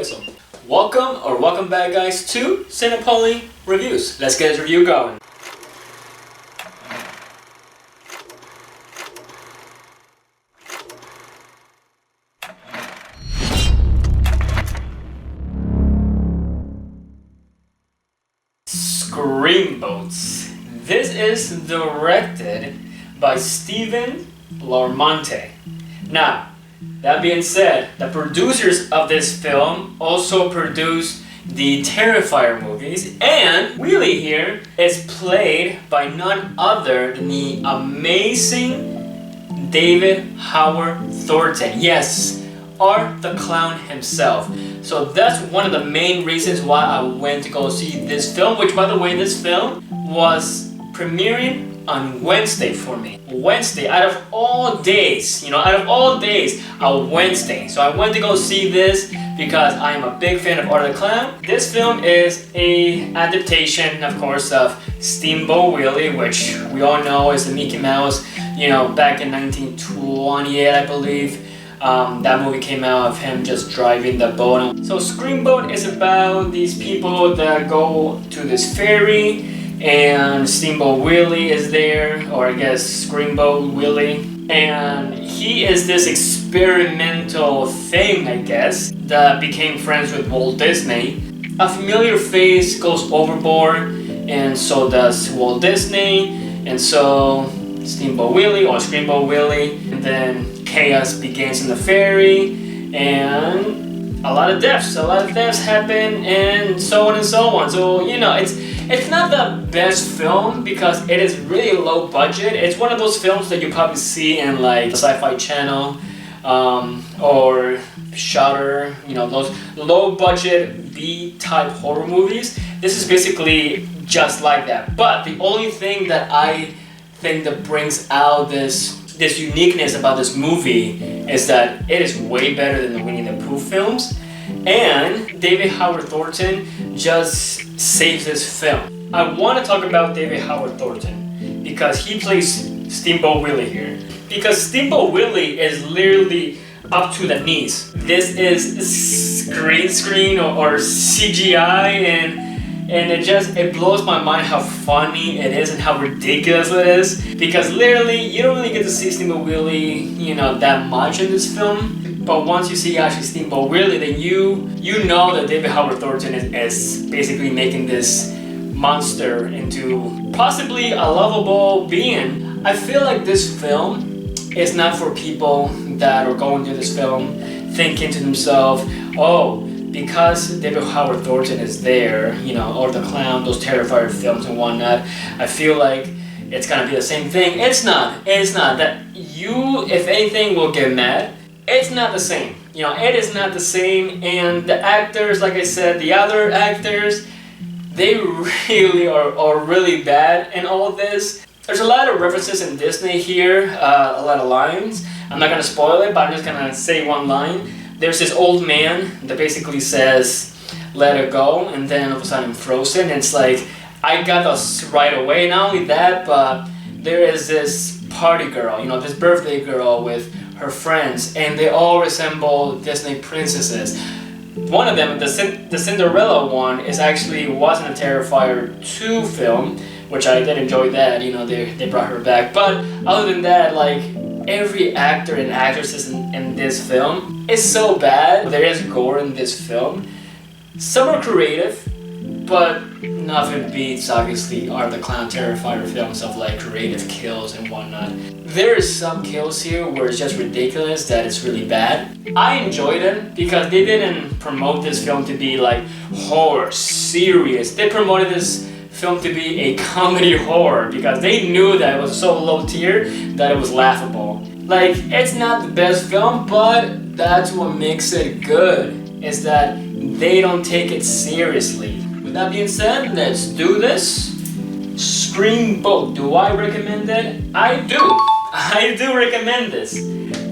whistle. Welcome back guys to Cinepoli Reviews. Let's get this review going. Screamboat. This is directed by Steven Larmonte. Now, that being said, the producers of this film also produced the Terrifier movies, and Willie here is played by none other than the amazing David Howard Thornton. Yes, Art the Clown himself. So that's one of the main reasons why I went to go see this film, which by the way, this film was premiering on Wednesday for me. Wednesday, out of all days, a Wednesday. So I went to go see this because I am a big fan of Art the Clown. This film is a adaptation, of course, of Steamboat Willie, which we all know is the Mickey Mouse, back in 1928, I believe. That movie came out of him just driving the boat. So Screamboat is about these people that go to this ferry, and Steamboat Willie is there, or I guess Screamboat Willie, and he is this experimental thing, I guess, that became friends with Walt Disney. A familiar face goes overboard, and so does Walt Disney, and so Steamboat Willie or Screamboat Willie, and then chaos begins in the ferry, and a lot of deaths happen, and so on and so on. So it's not the best film because it is really low budget. It's one of those films that you probably see in like Sci-Fi Channel or Shudder, those low budget B-type horror movies. This is basically just like that. But the only thing that I think that brings out this uniqueness about this movie is that it is way better than the Winnie the Pooh films, and David Howard Thornton just saves this film. I want to talk about David Howard Thornton because he plays Steamboat Willie here. Because Steamboat Willie is literally up to the knees. This is green screen or CGI, and it blows my mind how funny it is and how ridiculous it is. Because literally, you don't really get to see Steamboat Willie, that much in this film. But once you see actually Steamboat Willie, then you know that David Howard Thornton is basically making this monster into possibly a lovable being. I feel like this film is not for people that are going to this film thinking to themselves, oh, because David Howard Thornton is there, or the Clown, those Terrifier films and whatnot, I feel like it's gonna be the same thing. It's not. That you, if anything, will get mad. It's not the same. It is not the same. And the actors, like I said, the other actors, they really are really bad in all of this. There's a lot of references in Disney here, a lot of lines. I'm not gonna spoil it, but I'm just gonna say one line. There's this old man that basically says, "Let her go," and then all of a sudden frozen. It's like, I got this right away. Not only that, but there is this party girl, this birthday girl with her friends, and they all resemble Disney princesses. One of them, the Cinderella one, wasn't a Terrifier 2 film, which I did enjoy that. They brought her back. But other than that, like, every actor and actresses in this film is so bad. There is gore in this film. Some are creative, but nothing beats, obviously, Art the Clown Terrifier films of like creative kills and whatnot. There is some kills here where it's just ridiculous that it's really bad. I enjoyed it because they didn't promote this film to be like horror, serious. They promoted this film to be a comedy horror because they knew that it was so low tier that it was laughable. Like, it's not the best film, but that's what makes it good, is that they don't take it seriously. With that being said, let's do this. Screamboat. Do I recommend it? I do recommend this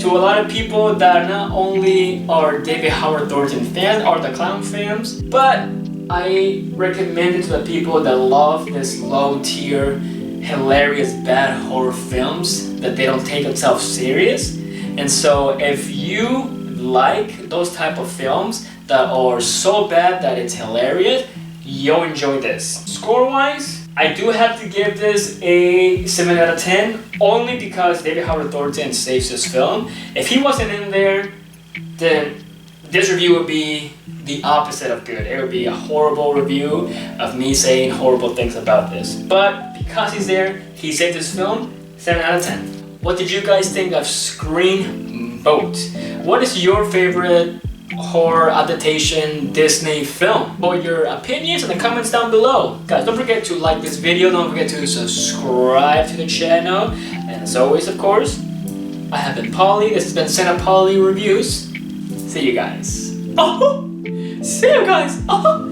to a lot of people that not only are David Howard Thornton fans, or the Clown fans, but I recommend it to the people that love this low tier, hilarious, bad horror films that they don't take themselves serious. And so if you like those type of films that are so bad that it's hilarious, you'll enjoy this. Score-wise, I do have to give this a 7 out of 10, only because David Howard Thornton saves this film. If he wasn't in there, then this review would be the opposite of good. It would be a horrible review of me saying horrible things about this. But because he's there, he saved this film, 7 out of 10. What did you guys think of Screamboat? What is your favorite horror adaptation Disney film? Put your opinions in the comments down below. Guys, don't forget to like this video, don't forget to subscribe to the channel. And as always, of course, I have been Polly. This has been Santa Polly Reviews. See you guys. Oh! See you guys! Oh!